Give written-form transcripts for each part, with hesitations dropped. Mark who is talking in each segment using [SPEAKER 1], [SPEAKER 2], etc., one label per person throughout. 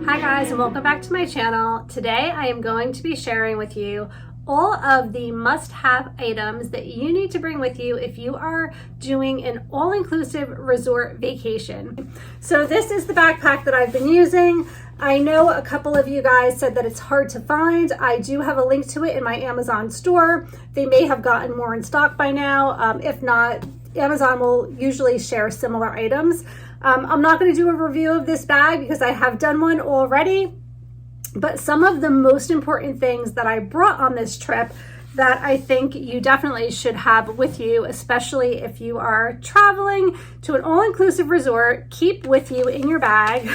[SPEAKER 1] Hi guys, and welcome back to my channel. Today I am going to be sharing with you all of the must-have items that you need to bring with you if you are doing an all-inclusive resort vacation. So this is the backpack that I've been using. I know a couple of you guys said that it's hard to find. I do have a link to it in my Amazon store. They may have gotten more in stock by now. If not, Amazon will usually share similar items. I'm not going to do a review of this bag because I have done one already, but some of the most important things that I brought on this trip that I think you definitely should have with you, especially if you are traveling to an all-inclusive resort, keep with you in your bag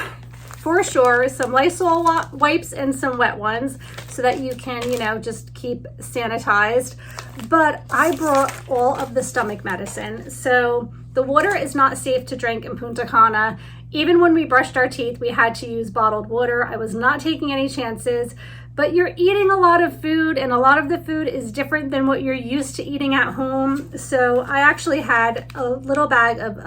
[SPEAKER 1] for sure some Lysol wipes and some wet ones so that you can, just keep sanitized. But I brought all of the stomach medicine. So the water is not safe to drink in Punta Cana. Even when we brushed our teeth, we had to use bottled water. I was not taking any chances, but you're eating a lot of food and a lot of the food is different than what you're used to eating at home. So I actually had a little bag of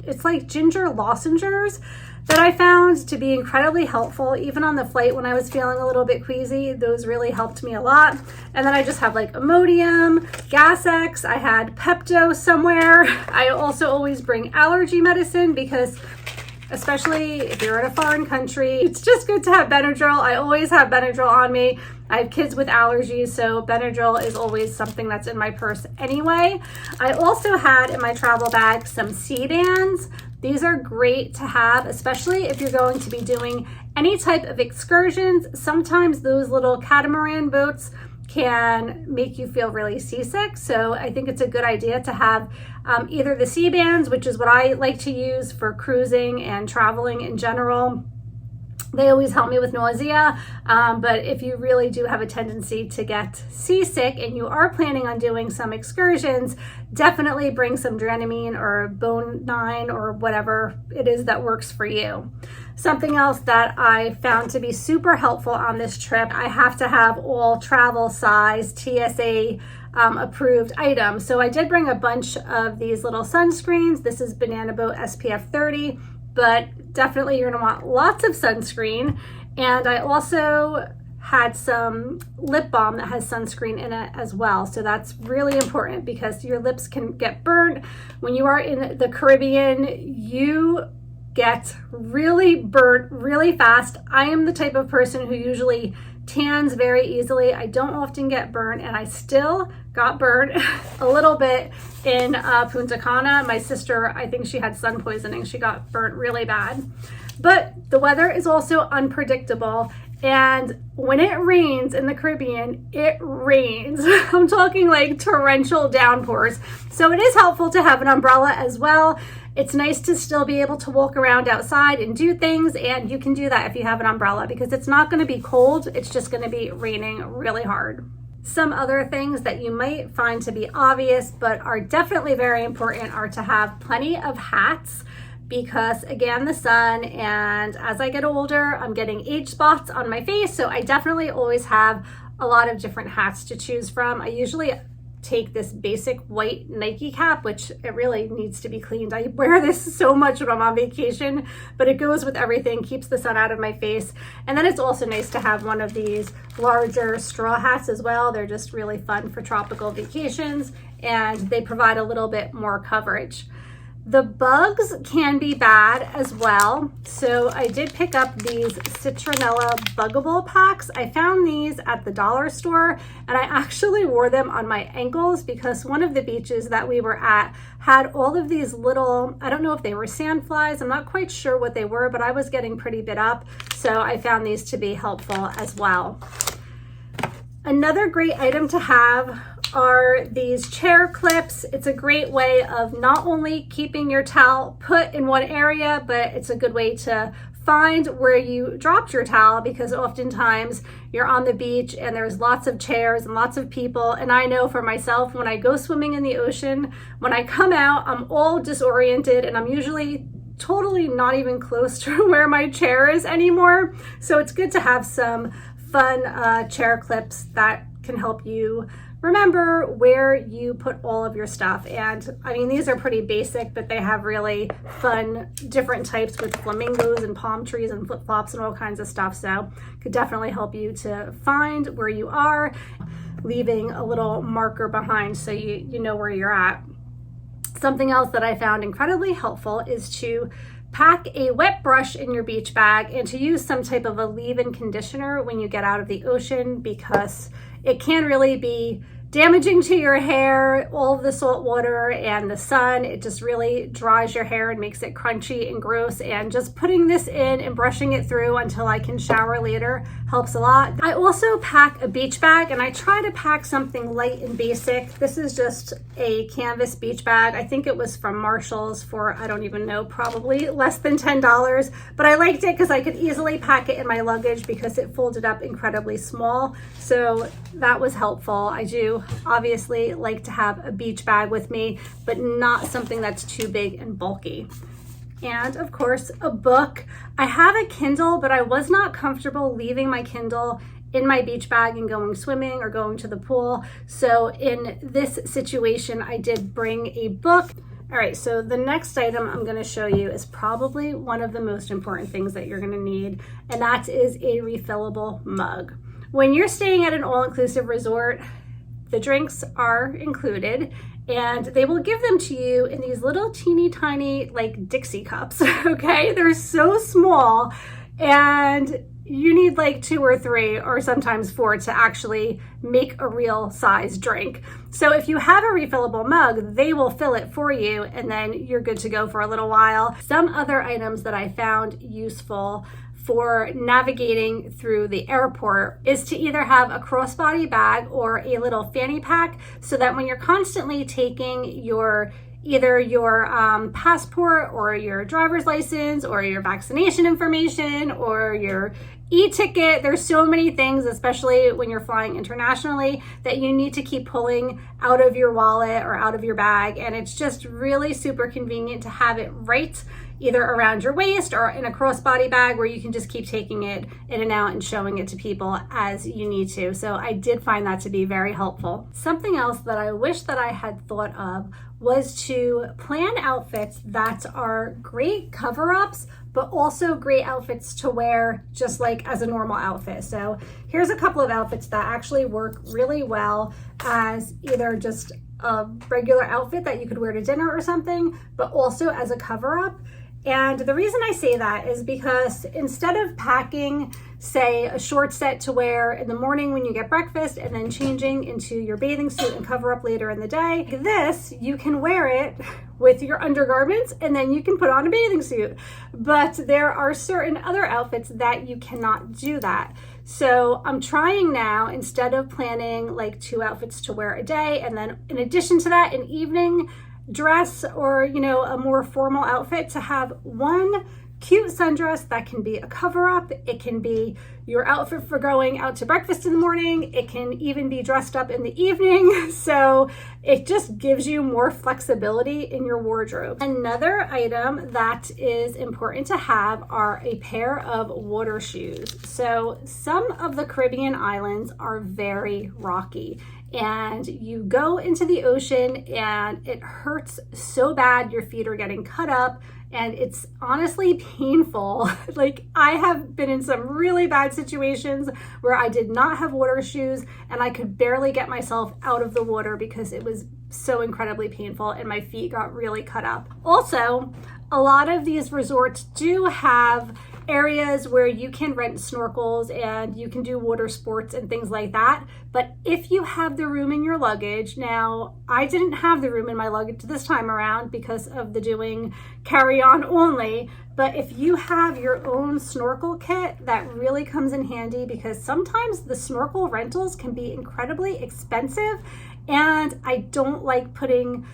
[SPEAKER 1] it's like ginger lozenges that I found to be incredibly helpful. Even on the flight when I was feeling a little bit queasy, those really helped me a lot. And then I just have like Imodium, Gas-X, I had Pepto somewhere. I also always bring allergy medicine because especially if you're in a foreign country, it's just good to have Benadryl. I always have Benadryl on me. I have kids with allergies, so Benadryl is always something that's in my purse anyway. I also had in my travel bag some sea bands. These are great to have, especially if you're going to be doing any type of excursions. Sometimes those little catamaran boats can make you feel really seasick. So I think it's a good idea to have either the sea bands, which is what I like to use for cruising and traveling in general. They always help me with nausea, but if you really do have a tendency to get seasick and you are planning on doing some excursions, definitely bring some Dramamine or Bone9 or whatever it is that works for you. Something else that I found to be super helpful on this trip, I have to have all travel size TSA approved items. So I did bring a bunch of these little sunscreens. This is Banana Boat SPF 30. But definitely you're gonna want lots of sunscreen. And I also had some lip balm that has sunscreen in it as well. So that's really important because your lips can get burnt. When you are in the Caribbean, you get really burnt really fast. I am the type of person who usually tans very easily. I don't often get burnt, and I still got burnt a little bit in Punta Cana. My sister, I think she had sun poisoning. She got burnt really bad. But the weather is also unpredictable, and when it rains in the Caribbean, it rains. I'm talking like torrential downpours. So it is helpful to have an umbrella as well. It's nice to still be able to walk around outside and do things, and you can do that if you have an umbrella because it's not going to be cold, it's just going to be raining really hard. Some other things that you might find to be obvious but are definitely very important are to have plenty of hats because again, the sun, and as I get older, I'm getting age spots on my face, so I definitely always have a lot of different hats to choose from. I usually take this basic white Nike cap, which it really needs to be cleaned. I wear this so much when I'm on vacation, but it goes with everything, keeps the sun out of my face. And then it's also nice to have one of these larger straw hats as well. They're just really fun for tropical vacations and they provide a little bit more coverage. The bugs can be bad as well. So I did pick up these Citronella Buggable packs. I found these at the dollar store and I actually wore them on my ankles because one of the beaches that we were at had all of these little, I don't know if they were sand flies, I'm not quite sure what they were, but I was getting pretty bit up. So I found these to be helpful as well. Another great item to have are these chair clips. It's a great way of not only keeping your towel put in one area, but it's a good way to find where you dropped your towel because oftentimes you're on the beach and there's lots of chairs and lots of people. And I know for myself, when I go swimming in the ocean, when I come out, I'm all disoriented and I'm usually totally not even close to where my chair is anymore. So it's good to have some fun chair clips that can help you remember where you put all of your stuff. And I mean, these are pretty basic, but they have really fun different types with flamingos and palm trees and flip-flops and all kinds of stuff. So could definitely help you to find where you are, leaving a little marker behind so you know where you're at. Something else that I found incredibly helpful is to pack a wet brush in your beach bag and to use some type of a leave-in conditioner when you get out of the ocean, because it can really be damaging to your hair. All of the salt water and the sun, it just really dries your hair and makes it crunchy and gross. And just putting this in and brushing it through until I can shower later helps a lot. I also pack a beach bag, and I try to pack something light and basic. This is just a canvas beach bag. I think it was from Marshall's for, I don't even know, probably less than $10, but I liked it because I could easily pack it in my luggage because it folded up incredibly small. So that was helpful. I do obviously like to have a beach bag with me, but not something that's too big and bulky. And of course, a book. I have a Kindle, but I was not comfortable leaving my Kindle in my beach bag and going swimming or going to the pool. So in this situation, I did bring a book. All right, so the next item I'm going to show you is probably one of the most important things that you're going to need, and that is a refillable mug. When you're staying at an all-inclusive resort, the drinks are included, and they will give them to you in these little teeny tiny like Dixie cups, okay? They're so small, and you need like 2 or 3 or sometimes 4 to actually make a real size drink. So if you have a refillable mug, they will fill it for you, and then you're good to go for a little while. Some other items that I found useful for navigating through the airport is to either have a crossbody bag or a little fanny pack, so that when you're constantly taking either your passport or your driver's license or your vaccination information or your e-ticket, there's so many things, especially when you're flying internationally, that you need to keep pulling out of your wallet or out of your bag. And it's just really super convenient to have it right either around your waist or in a crossbody bag where you can just keep taking it in and out and showing it to people as you need to. So I did find that to be very helpful. Something else that I wish that I had thought of was to plan outfits that are great cover-ups, but also great outfits to wear just like as a normal outfit. So here's a couple of outfits that actually work really well as either just a regular outfit that you could wear to dinner or something, but also as a cover-up. And the reason I say that is because instead of packing, say, a short set to wear in the morning when you get breakfast and then changing into your bathing suit and cover up later in the day, this, you can wear it with your undergarments and then you can put on a bathing suit. But there are certain other outfits that you cannot do that. So I'm trying now, instead of planning like 2 outfits to wear a day, and then in addition to that, an evening dress or, you know, a more formal outfit, to have one cute sundress that can be a cover-up. It can be your outfit for going out to breakfast in the morning. It can even be dressed up in the evening. So it just gives you more flexibility in your wardrobe. Another item that is important to have are a pair of water shoes. So some of the Caribbean islands are very rocky, and you go into the ocean and it hurts so bad. Your feet are getting cut up and it's honestly painful. Like, I have been in some really bad situations where I did not have water shoes and I could barely get myself out of the water because it was so incredibly painful and my feet got really cut up. Also, a lot of these resorts do have areas where you can rent snorkels and you can do water sports and things like that. But if you have the room in your luggage, now I didn't have the room in my luggage this time around because of the doing carry-on only, but if you have your own snorkel kit, that really comes in handy, because sometimes the snorkel rentals can be incredibly expensive, and I don't like putting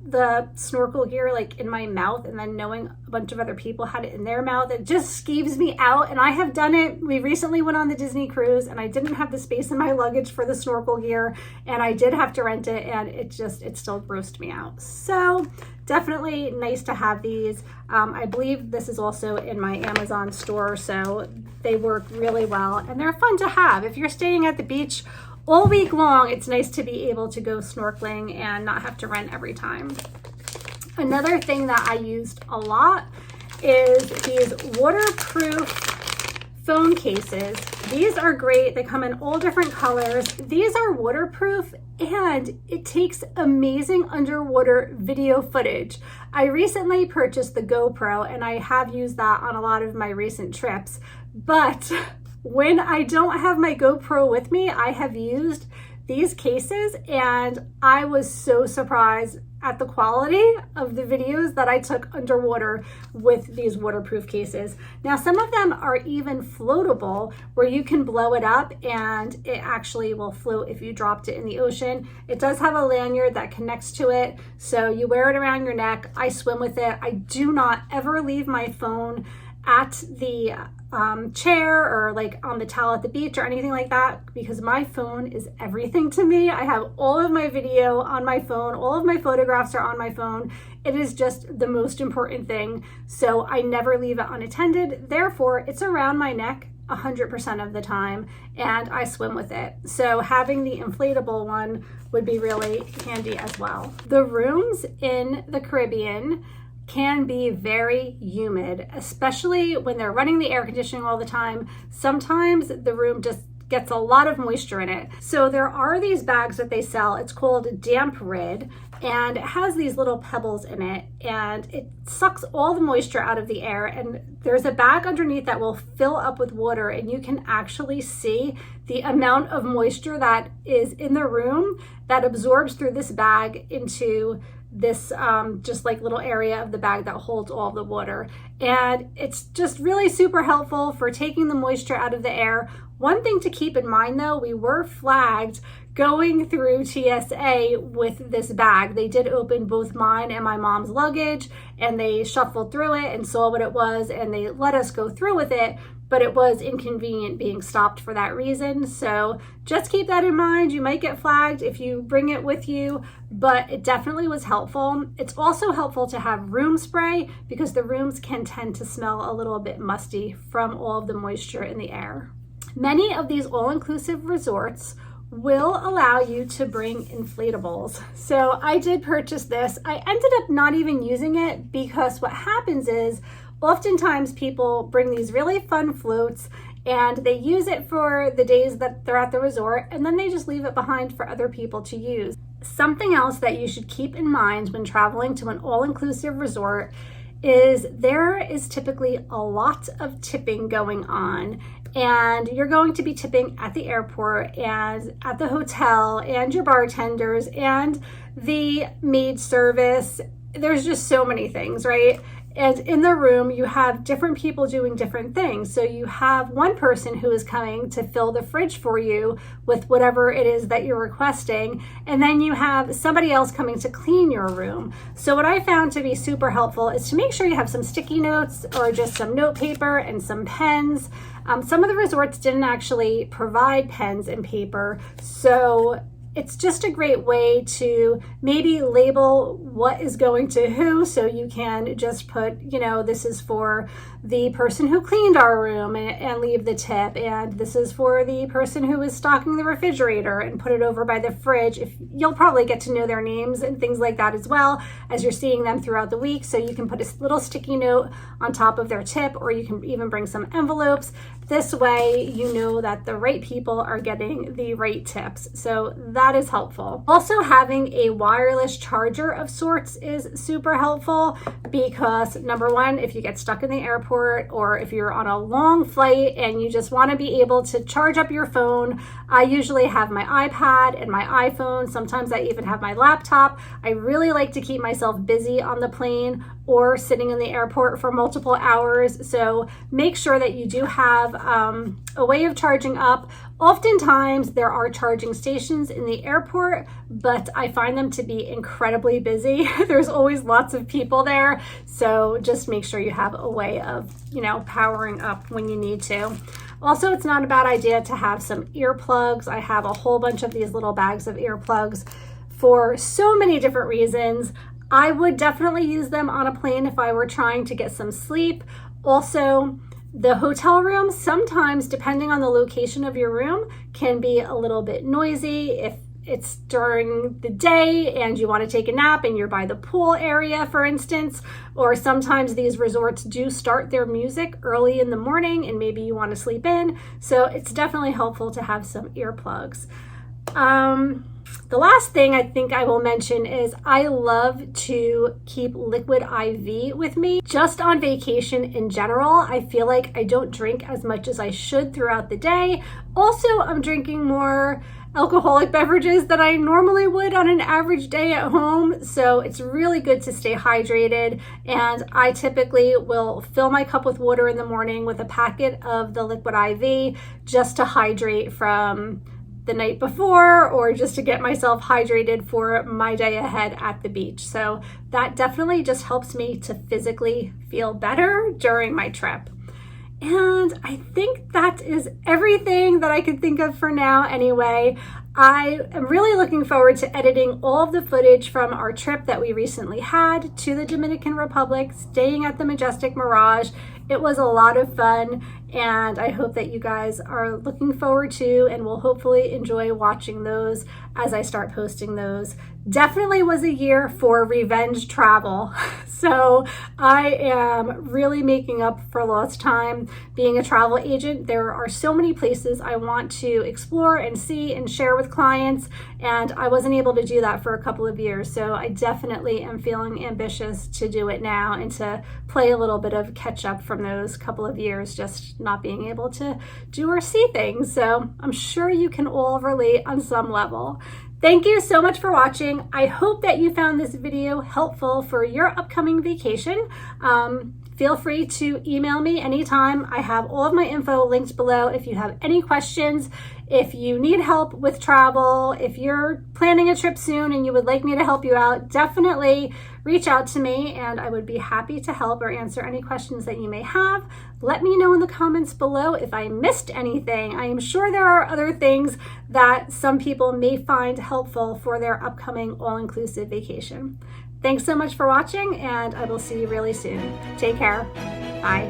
[SPEAKER 1] the snorkel gear like in my mouth and then knowing a bunch of other people had it in their mouth. It just skeeves me out, and I have done it. We recently went on the Disney cruise and I didn't have the space in my luggage for the snorkel gear, and I did have to rent it, and it still grossed me out. So definitely nice to have these. I believe this is also in my Amazon store, so they work really well and they're fun to have. If you're staying at the beach all week long, it's nice to be able to go snorkeling and not have to rent every time. Another thing that I used a lot is these waterproof phone cases. These are great. They come in all different colors. These are waterproof and it takes amazing underwater video footage. I recently purchased the GoPro and I have used that on a lot of my recent trips, but when I don't have my GoPro with me, I have used these cases and I was so surprised at the quality of the videos that I took underwater with these waterproof cases. Now, some of them are even floatable where you can blow it up and it actually will float if you dropped it in the ocean. It does have a lanyard that connects to it, so you wear it around your neck. I swim with it. I do not ever leave my phone at the chair or like on the towel at the beach or anything like that, because my phone is everything to me. I have all of my video on my phone, all of my photographs are on my phone. It is just the most important thing, so I never leave it unattended. Therefore, it's around my neck 100% of the time and I swim with it. So having the inflatable one would be really handy as well. The rooms in the Caribbean can be very humid, especially when they're running the air conditioning all the time. Sometimes the room just gets a lot of moisture in it. So there are these bags that they sell. It's called Damp Rid, and it has these little pebbles in it and it sucks all the moisture out of the air. And there's a bag underneath that will fill up with water and you can actually see the amount of moisture that is in the room that absorbs through this bag into this just like little area of the bag that holds all the water. And it's just really super helpful for taking the moisture out of the air. One thing to keep in mind though, we were flagged going through TSA with this bag. They did open both mine and my mom's luggage and they shuffled through it and saw what it was and they let us go through with it, but it was inconvenient being stopped for that reason. So just keep that in mind. You might get flagged if you bring it with you, but it definitely was helpful. It's also helpful to have room spray because the rooms can tend to smell a little bit musty from all of the moisture in the air. Many of these all-inclusive resorts will allow you to bring inflatables. So I did purchase this. I ended up not even using it because what happens is oftentimes people bring these really fun floats and they use it for the days that they're at the resort and then they just leave it behind for other people to use. Something else that you should keep in mind when traveling to an all-inclusive resort is there is typically a lot of tipping going on, and you're going to be tipping at the airport and at the hotel and your bartenders and the maid service. There's just so many things, right? And in the room, you have different people doing different things. So you have one person who is coming to fill the fridge for you with whatever it is that you're requesting. And then you have somebody else coming to clean your room. So what I found to be super helpful is to make sure you have some sticky notes or just some note paper and some pens. Some of the resorts didn't actually provide pens and paper. So it's just a great way to maybe label what is going to who, so you can just put, you know, this is for the person who cleaned our room and leave the tip, and this is for the person who is stocking the refrigerator and put it over by the fridge. If you'll probably get to know their names and things like that as well as you're seeing them throughout the week, so you can put a little sticky note on top of their tip, or you can even bring some envelopes. This way you know that the right people are getting the right tips, so that is helpful. Also, having a wireless charger of sorts is super helpful because number one, if you get stuck in the airport or if you're on a long flight and you just want to be able to charge up your phone, I usually have my iPad and my iPhone. Sometimes I even have my laptop. I really like to keep myself busy on the plane or sitting in the airport for multiple hours. So make sure that you do have a way of charging up. Oftentimes there are charging stations in the airport, but I find them to be incredibly busy. There's always lots of people there. So just make sure you have a way of, you know, powering up when you need to. Also, it's not a bad idea to have some earplugs. I have a whole bunch of these little bags of earplugs for so many different reasons. I would definitely use them on a plane if I were trying to get some sleep. Also, The hotel rooms, sometimes depending on the location of your room, can be a little bit noisy. If it's during the day and you want to take a nap and you're by the pool area, for instance, or sometimes these resorts do start their music early in the morning and maybe you want to sleep in. So it's definitely helpful to have some earplugs. The last thing I think I will mention is I love to keep liquid IV with me. Just on vacation in general, I feel like I don't drink as much as I should throughout the day. Also, I'm drinking more alcoholic beverages than I normally would on an average day at home. So it's really good to stay hydrated. And I typically will fill my cup with water in the morning with a packet of the liquid IV just to hydrate from the night before, or just to get myself hydrated for my day ahead at the beach. So that definitely just helps me to physically feel better during my trip. And I think that is everything that I could think of for now anyway. I am really looking forward to editing all of the footage from our trip that we recently had to the Dominican Republic, staying at the Majestic Mirage. It was a lot of fun, and I hope that you guys are looking forward to and will hopefully enjoy watching those as I start posting those. Definitely was a year for revenge travel. So I am really making up for lost time being a travel agent. There are so many places I want to explore and see and share with clients, and I wasn't able to do that for a couple of years. So I definitely am feeling ambitious to do it now and to play a little bit of catch up from those couple of years just not being able to do or see things. So I'm sure you can all relate on some level. Thank you so much for watching. I hope that you found this video helpful for your upcoming vacation. Feel free to email me anytime. I have all of my info linked below if you have any questions. If you need help with travel, if you're planning a trip soon and you would like me to help you out, definitely reach out to me and I would be happy to help or answer any questions that you may have. Let me know in the comments below if I missed anything. I am sure there are other things that some people may find helpful for their upcoming all-inclusive vacation. Thanks so much for watching, and I will see you really soon. Take care. Bye.